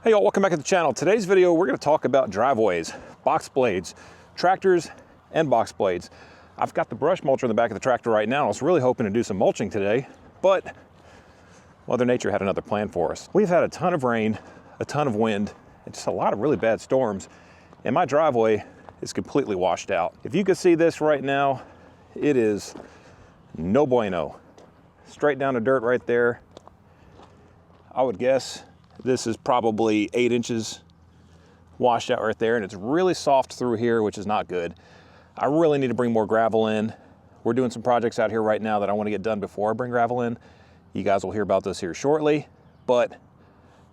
Hey y'all, welcome back to the channel. Today's video, we're gonna talk about driveways, box blades, tractors, and box blades. I've got the brush mulcher in the back of the tractor right now. I was really hoping to do some mulching today, but Mother Nature had another plan for us. We've had a ton of rain, a ton of wind, and just a lot of really bad storms, and my driveway is completely washed out. If you could see this right now, it is no bueno. Straight down to dirt right there. I would guess this is probably 8 inches washed out right there, and it's really soft through here, which is not good. I really need to bring more gravel in. We're doing some projects out here right now that I want to get done before I bring gravel in. You guys will hear about this here shortly, but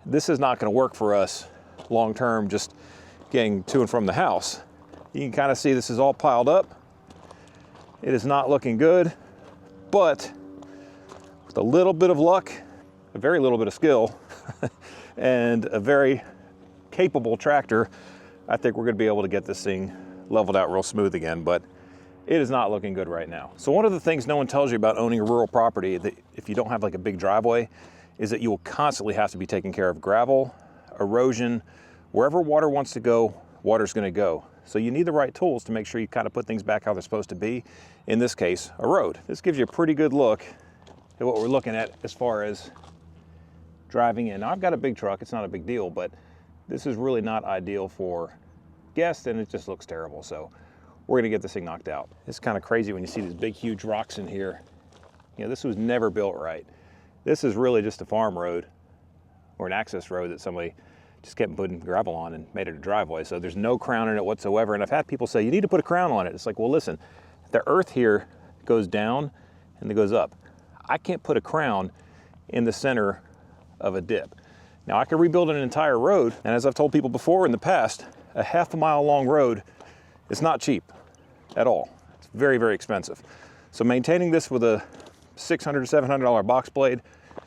this is not going to work for us long term, just getting to and from the house. You can kind of see this is all piled up. It is not looking good, but with a little bit of luck, a very little bit of skill, and a very capable tractor, I think we're going to be able to get this thing leveled out real smooth again, but it is not looking good right now. So one of the things no one tells you about owning a rural property, that if you don't have like a big driveway, is that you will constantly have to be taking care of gravel, erosion. Wherever water wants to go, water's going to go. So you need the right tools to make sure you kind of put things back how they're supposed to be. In this case, a road. This gives you a pretty good look at what we're looking at as far as driving in. Now, I've got a big truck, it's not a big deal, but this is really not ideal for guests, and it just looks terrible. So we're gonna get this thing knocked out. It's kind of crazy when you see these big, huge rocks in here. You know, this was never built right. This is really just a farm road or an access road that somebody just kept putting gravel on and made it a driveway. So there's no crown in it whatsoever. And I've had people say, you need to put a crown on it. It's like, well, listen, the earth here goes down and it goes up. I can't put a crown in the center of a dip. Now I could rebuild an entire road, and as I've told people before in the past, a half-a-mile long road is not cheap at all. It's very, very expensive. So maintaining this with a $600 to $700 box blade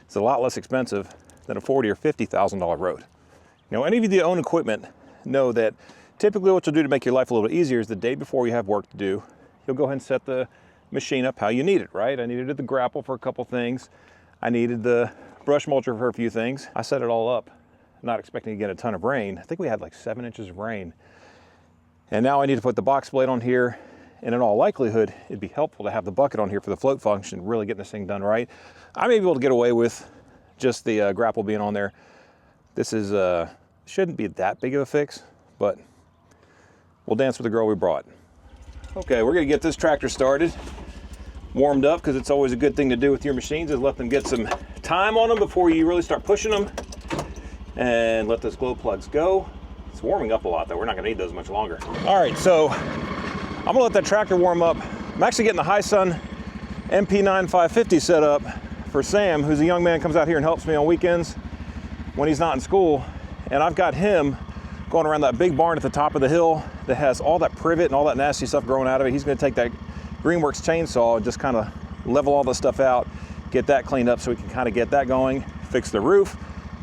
is a lot less expensive than a $40,000 or $50,000 road. Now, any of you that own equipment know that typically what you'll do to make your life a little bit easier is the day before you have work to do, you'll go ahead and set the machine up how you need it, right? I needed the grapple for a couple things. I needed the brush mulcher for a few things. I set it all up, not expecting to get a ton of rain. I think we had like 7 inches of rain. And now I need to put the box blade on here, and in all likelihood, it'd be helpful to have the bucket on here for the float function, really getting this thing done right. I may be able to get away with just the grapple being on there. This is shouldn't be that big of a fix, but we'll dance with the girl we brought. Okay, we're gonna get this tractor started, warmed up, because it's always a good thing to do with your machines, is let them get some time on them before you really start pushing them, and let those glow plugs go. It's warming up a lot though. We're not gonna need those much longer. All right, so I'm gonna let that tractor warm up. I'm actually getting the High Sun MP9 550 set up for Sam, who's a young man, comes out here and helps me on weekends when he's not in school. And I've got him going around that big barn at the top of the hill that has all that privet and all that nasty stuff growing out of it. He's gonna take that Greenworks chainsaw and just kind of level all this stuff out, get that cleaned up so we can kind of get that going, fix the roof.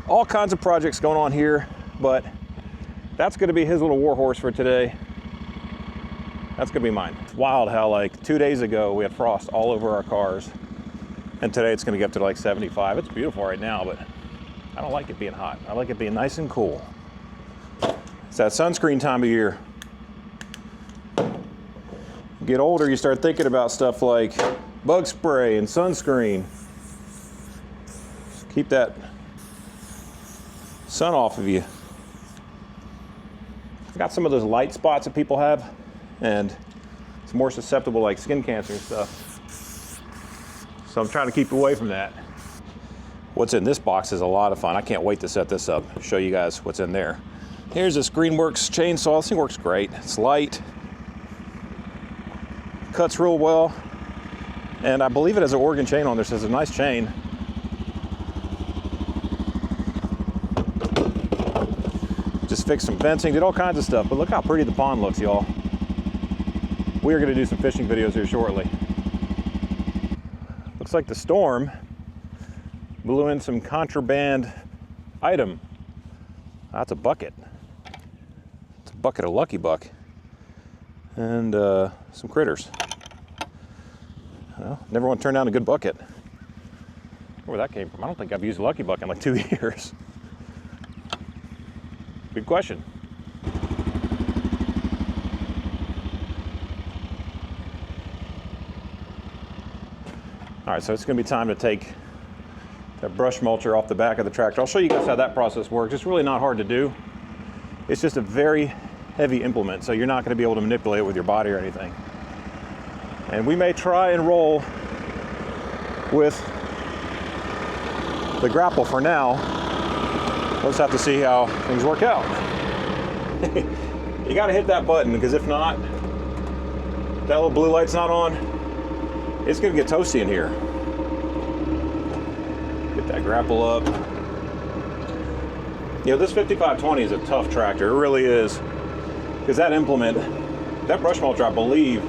All kinds of projects going on here, but that's gonna be his little war horse for today. That's gonna be mine. It's wild how like 2 days ago we had frost all over our cars, and today it's gonna get up to like 75. It's beautiful right now, but I don't like it being hot. I like it being nice and cool. It's that sunscreen time of year. Get older, you start thinking about stuff like bug spray and sunscreen. Keep that sun off of you. I've got some of those light spots that people have, and it's more susceptible like skin cancer and stuff. So I'm trying to keep away from that. What's in this box is a lot of fun. I can't wait to set this up, show you guys what's in there. Here's this Greenworks chainsaw. This thing works great. It's light, cuts real well, and I believe it has an Oregon chain on there, so it's a nice chain. Just fixed some fencing, did all kinds of stuff, but look how pretty the pond looks, y'all. We are gonna do some fishing videos here shortly. Looks like the storm blew in some contraband item. That's a bucket. It's a bucket of Lucky Buck and some critters. Well, never want to turn down a good bucket. Where that came from? I don't think I've used a Lucky Buck in like 2 years. Good question. All right, so it's gonna be time to take that brush mulcher off the back of the tractor. I'll show you guys how that process works. It's really not hard to do. It's just a very heavy implement, so you're not gonna be able to manipulate it with your body or anything. And we may try and roll with the grapple for now. We'll just have to see how things work out. You gotta hit that button, because if not, that little blue light's not on, it's gonna get toasty in here. Get that grapple up. You know, this 5520 is a tough tractor, it really is. Because that implement, that brush mulcher, I believe,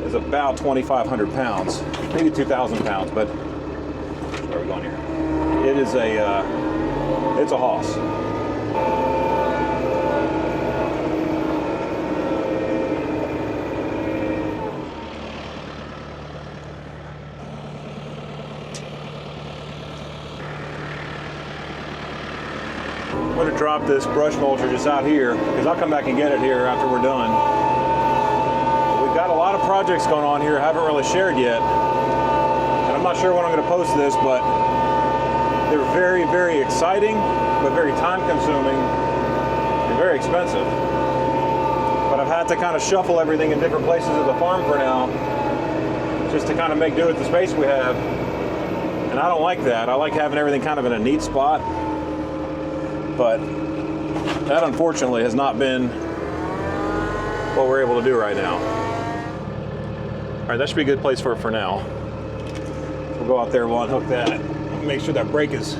is about 2,500 pounds, maybe 2,000 pounds, but where are we going here? It is it's a hoss. I'm going to drop this brush mulcher just out here, because I'll come back and get it here after we're done. We've got a lot of projects going on here I haven't really shared yet. And I'm not sure when I'm going to post this, but they're very, very exciting, but very time consuming and very expensive. But I've had to kind of shuffle everything in different places of the farm for now, just to kind of make do with the space we have. And I don't like that. I like having everything kind of in a neat spot. But that unfortunately has not been what we're able to do right now. All right, that should be a good place for it for now. We'll go out there, we'll unhook that, make sure that brake is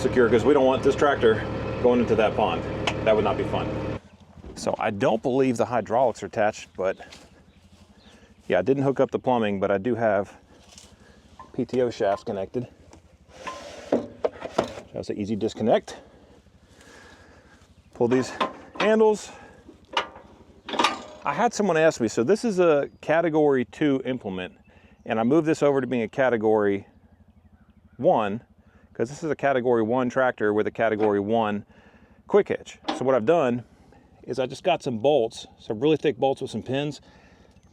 secure, because we don't want this tractor going into that pond. That would not be fun. So I don't believe the hydraulics are attached, but yeah, I didn't hook up the plumbing, but I do have PTO shafts connected. That's an easy disconnect. Pull these handles. I had someone ask me, so this is a category 2 implement, and I moved this over to being a category 1, because this is a category 1 tractor with a category 1 quick hitch. So what I've done is I just got some bolts, some really thick bolts with some pins,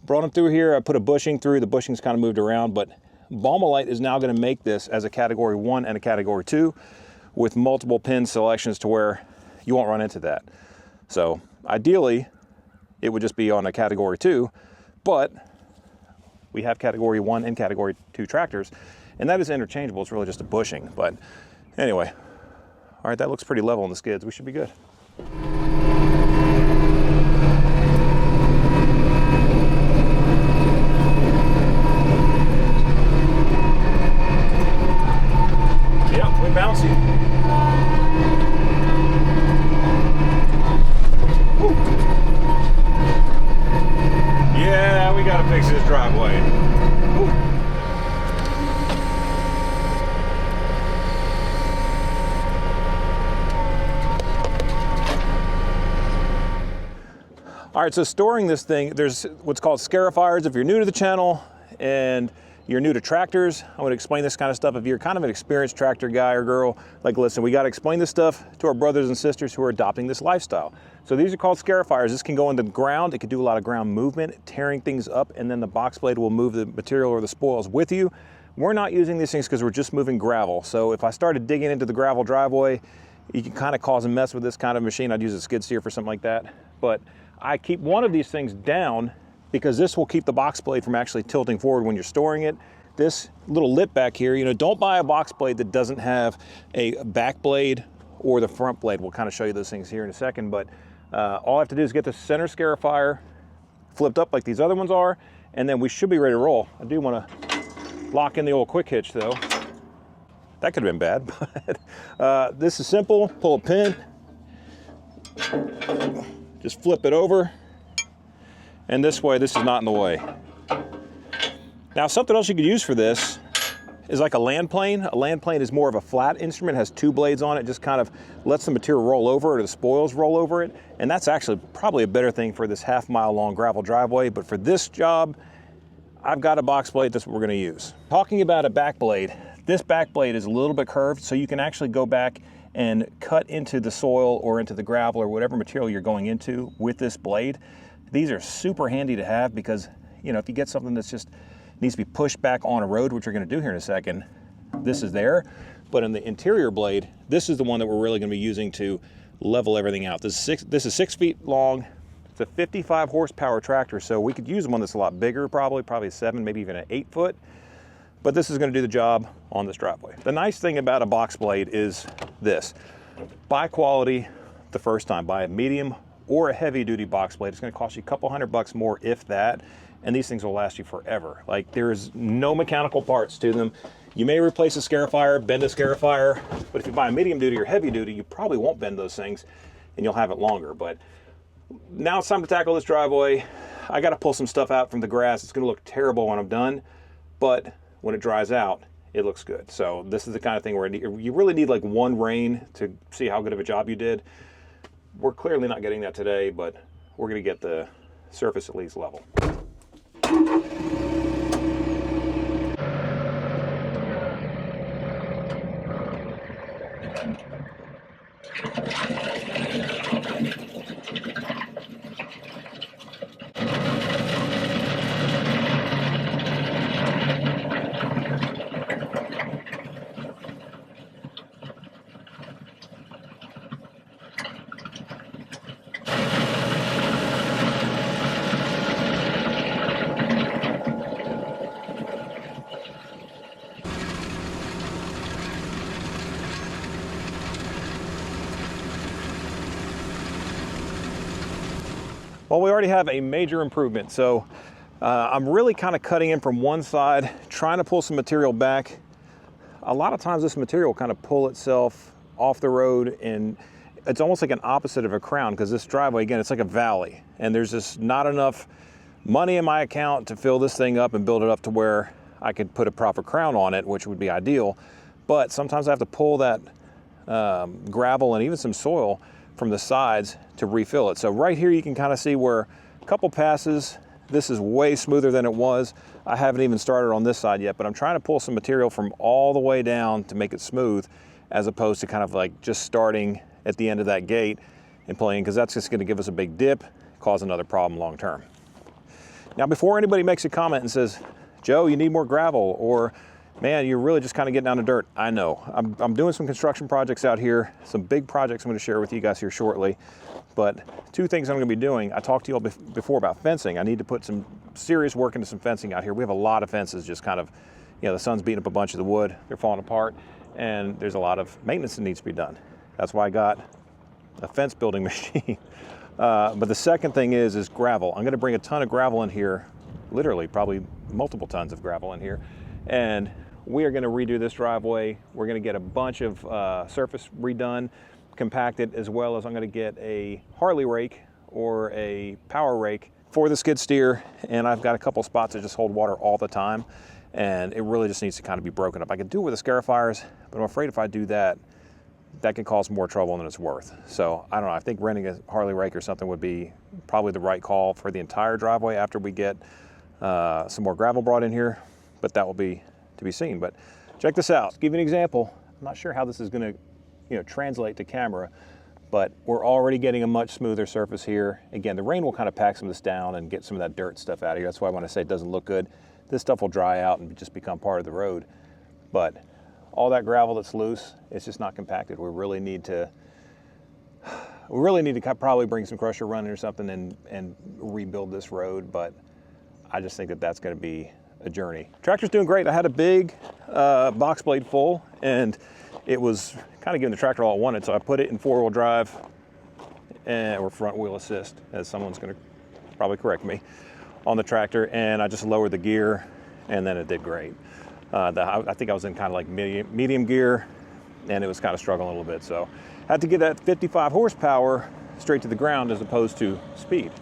brought them through here. I put a bushing through, the bushing's kind of moved around, but 𝐸𝑚𝑎𝑖𝑙 is now going to make this as a category 1 and a category 2 with multiple pin selections to where you won't run into that. So ideally, it would just be on a category 2, but we have category 1 and category 2 tractors, and that is interchangeable. It's really just a bushing. But anyway, all right, that looks pretty level on the skids. We should be good. Yep, we're bouncy. Woo. Yeah, we gotta fix this driveway. Woo. All right, so storing this thing, there's what's called scarifiers. If you're new to the channel and you're new to tractors, I would explain this kind of stuff. If you're kind of an experienced tractor guy or girl, like, listen, we got to explain this stuff to our brothers and sisters who are adopting this lifestyle. So these are called scarifiers. This can go into the ground. It can do a lot of ground movement, tearing things up, and then the box blade will move the material or the spoils with you. We're not using these things because we're just moving gravel. So if I started digging into the gravel driveway, you can kind of cause a mess with this kind of machine. I'd use a skid steer for something like that. But I keep one of these things down because this will keep the box blade from actually tilting forward when you're storing it. This little lip back here, you know, don't buy a box blade that doesn't have a back blade or the front blade. We'll kind of show you those things here in a second, but all I have to do is get the center scarifier flipped up like these other ones are, and then we should be ready to roll. I do want to lock in the old quick hitch though. That could have been bad, but this is simple. Pull a pin, just flip it over, and this way this is not in the way. Now, something else you could use for this is like a land plane. A land plane is more of a flat instrument, has two blades on it, just kind of lets the material roll over it or the spoils roll over it. And that's actually probably a better thing for this half-mile long gravel driveway. But for this job, I've got a box blade. That's what we're going to use. Talking about a back blade, this back blade is a little bit curved, so you can actually go back and cut into the soil or into the gravel or whatever material you're going into with this blade. These are super handy to have because, you know, if you get something that's just needs to be pushed back on a road, which we're going to do here in a second, this is there. But in the interior blade, this is the one that we're really going to be using to level everything out. This is 6 feet long. It's a 55 horsepower tractor, so we could use one that's a lot bigger, probably a 7, maybe even an 8 foot. But this is going to do the job on this driveway. The nice thing about a Boxblade is this: buy quality the first time. Buy a medium or a heavy duty Boxblade. It's going to cost you a couple $100 more, if that, and these things will last you forever. Like, there's no mechanical parts to them. You may replace a scarifier, bend a scarifier, but if you buy a medium duty or heavy duty, you probably won't bend those things and you'll have it longer. But now it's time to tackle this driveway. I got to pull some stuff out from the grass. It's going to look terrible when I'm done, but when it dries out, it looks good. So this is the kind of thing where you really need like one rain to see how good of a job you did. We're clearly not getting that today, but we're going to get the surface at least level. Well, we already have a major improvement. So I'm really kind of cutting in from one side, trying to pull some material back. A lot of times this material will kind of pull itself off the road, and it's almost like an opposite of a crown, because this driveway, again, it's like a valley, and there's just not enough money in my account to fill this thing up and build it up to where I could put a proper crown on it, which would be ideal. But sometimes I have to pull that gravel and even some soil from the sides to refill it. So right here you can kind of see where a couple passes, this is way smoother than it was. I haven't even started on this side yet, but I'm trying to pull some material from all the way down to make it smooth, as opposed to kind of like just starting at the end of that gate and pulling, because that's just going to give us a big dip, cause another problem long term. Now, before anybody makes a comment and says, Joe, you need more gravel, or man, you're really just kind of getting down to dirt. I know. I'm doing some construction projects out here, some big projects I'm going to share with you guys here shortly. But two things I'm going to be doing. I talked to you all before about fencing. I need to put some serious work into some fencing out here. We have a lot of fences just kind of, you know, the sun's beating up a bunch of the wood. They're falling apart, and there's a lot of maintenance that needs to be done. That's why I got a fence building machine. But the second thing is gravel. I'm going to bring a ton of gravel in here, literally probably multiple tons of gravel in here. And we are going to redo this driveway. We're going to get a bunch of surface redone, compacted, as well as I'm going to get a Harley rake or a power rake for the skid steer. And I've got a couple spots that just hold water all the time, and it really just needs to kind of be broken up. I could do it with the scarifiers, but I'm afraid if I do that, that could cause more trouble than it's worth. So I don't know, I think renting a Harley rake or something would be probably the right call for the entire driveway after we get some more gravel brought in here, but that will be to be seen. But check this out. To give you an example, I'm not sure how this is going to, you know, translate to camera, but we're already getting a much smoother surface here. Again, the rain will kind of pack some of this down and get some of that dirt stuff out of here. That's why when I say it doesn't look good, this stuff will dry out and just become part of the road. But all that gravel that's loose, it's just not compacted. We really need to probably bring some crusher running or something and rebuild this road. But I just think that that's going to be a journey. Tractor's doing great. I had a big Boxblade full, and it was kind of giving the tractor all it wanted, so I put it in 4-wheel drive or front wheel assist, as someone's going to probably correct me, on the tractor, and I just lowered the gear, and then it did great. I think I was in kind of like medium gear, and it was kind of struggling a little bit, so I had to get that 55 horsepower straight to the ground as opposed to speed.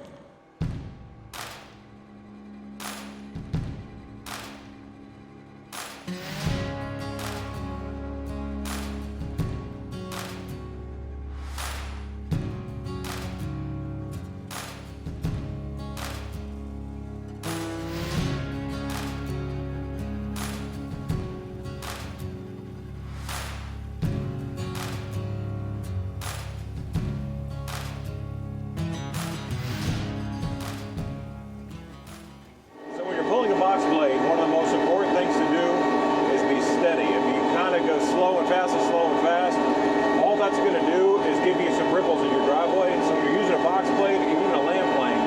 ripples in your driveway. So when you're using a box blade, even a land plane,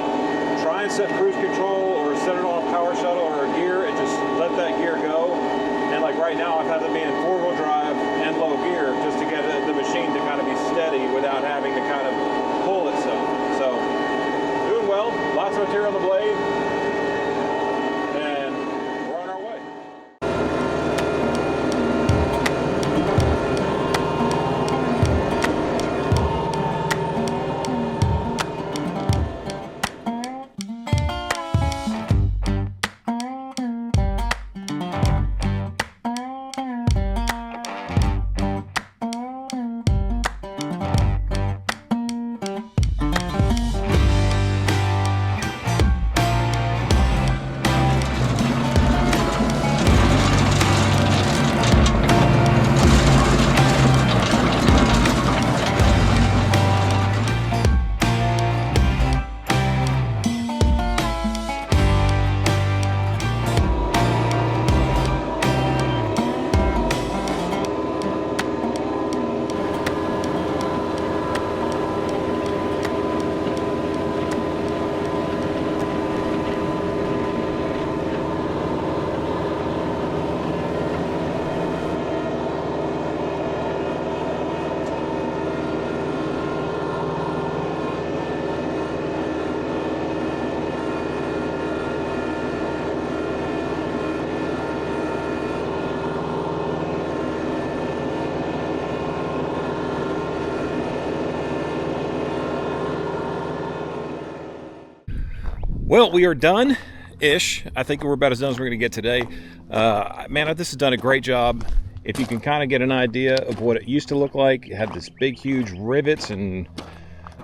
try and set cruise control or set it on a power shuttle or a gear and just let that gear go. And like right now, I've had to be in 4-wheel drive and low gear just to get the machine to kind of be steady without having to kind of pull itself. So doing well, lots of material on the blade. Well, we are done-ish. I think we're about as done as we're going to get today. Man, this has done a great job. If you can kind of get an idea of what it used to look like, it had this big, huge rivets and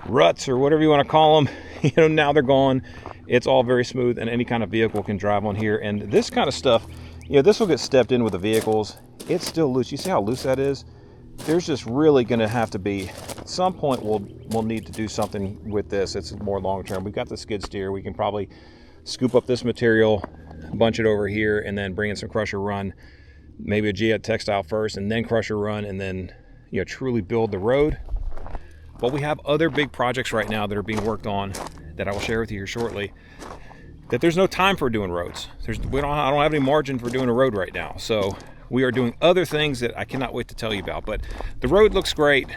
ruts or whatever you want to call them. You know, now they're gone. It's all very smooth, and any kind of vehicle can drive on here. And this kind of stuff, you know, this will get stepped in with the vehicles. It's still loose. You see how loose that is? There's just really going to have to be, at some point we'll need to do something with this. It's more long term. We've got the skid steer. We can probably scoop up this material, bunch it over here, and then bring in some crusher run, maybe a G textile first, and then crusher run, and then, you know, truly build the road. But we have other big projects right now that are being worked on that I will share with you here shortly, that there's no time for doing roads. I don't have any margin for doing a road right now. So we are doing other things that I cannot wait to tell you about. But the road looks great.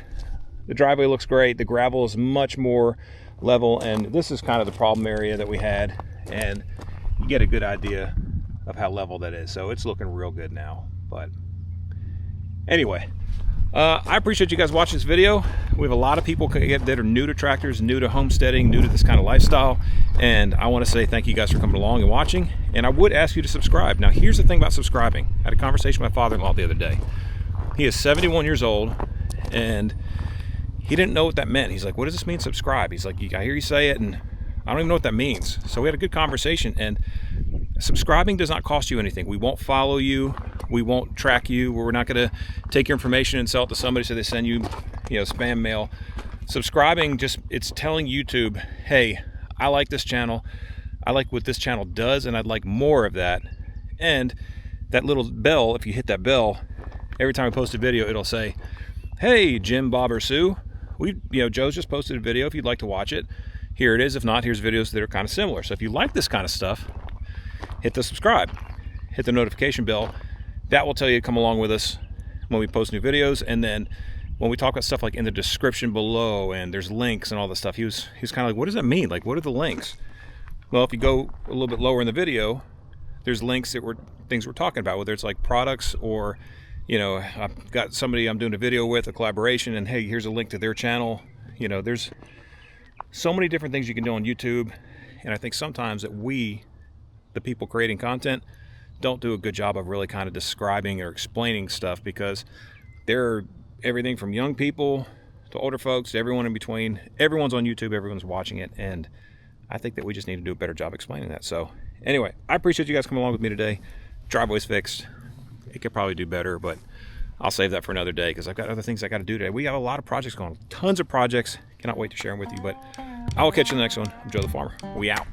The driveway looks great. The gravel is much more level. And this is kind of the problem area that we had. And you get a good idea of how level that is. So it's looking real good now. But anyway, I appreciate you guys watching this video. We have a lot of people that are new to tractors, new to homesteading, new to this kind of lifestyle. And I want to say thank you guys for coming along and watching. And I would ask you to subscribe. Now, here's the thing about subscribing. I had a conversation with my father-in-law the other day. He is 71 years old, and he didn't know what that meant. He's like, what does this mean, subscribe? He's like, I hear you say it, and I don't even know what that means. So we had a good conversation, and subscribing does not cost you anything. We won't follow you. We won't track you. We're not going to take your information and sell it to somebody so they send you, spam mail. Subscribing, it's telling YouTube, hey, I like this channel. I like what this channel does, and I'd like more of that. And that little bell, if you hit that bell, every time I post a video, it'll say, hey, Jim, Bob, or Sue, Joe's just posted a video. If you'd like to watch it, here it is. If not, here's videos that are kind of similar. So if you like this kind of stuff, hit the subscribe, hit the notification bell. That will tell you to come along with us when we post new videos. And then when we talk about stuff like in the description below, and there's links and all this stuff, he was kind of like, what does that mean? Like, what are the links? Well, if you go a little bit lower in the video, there's links that things we're talking about, whether it's like products or, I've got somebody I'm doing a video with, a collaboration, and hey, here's a link to their channel. There's so many different things you can do on YouTube. And I think sometimes that we, the people creating content, don't do a good job of really kind of describing or explaining stuff, because there are everything from young people to older folks to everyone in between. Everyone's on YouTube, everyone's watching it, and I think that we just need to do a better job explaining that. So anyway, I appreciate you guys coming along with me today. Driveway's fixed. It could probably do better, but I'll save that for another day because I've got other things I got to do today. We have a lot of projects going on, tons of projects. Cannot wait to share them with you, but I will catch you in the next one. I'm Joe the Farmer. We out.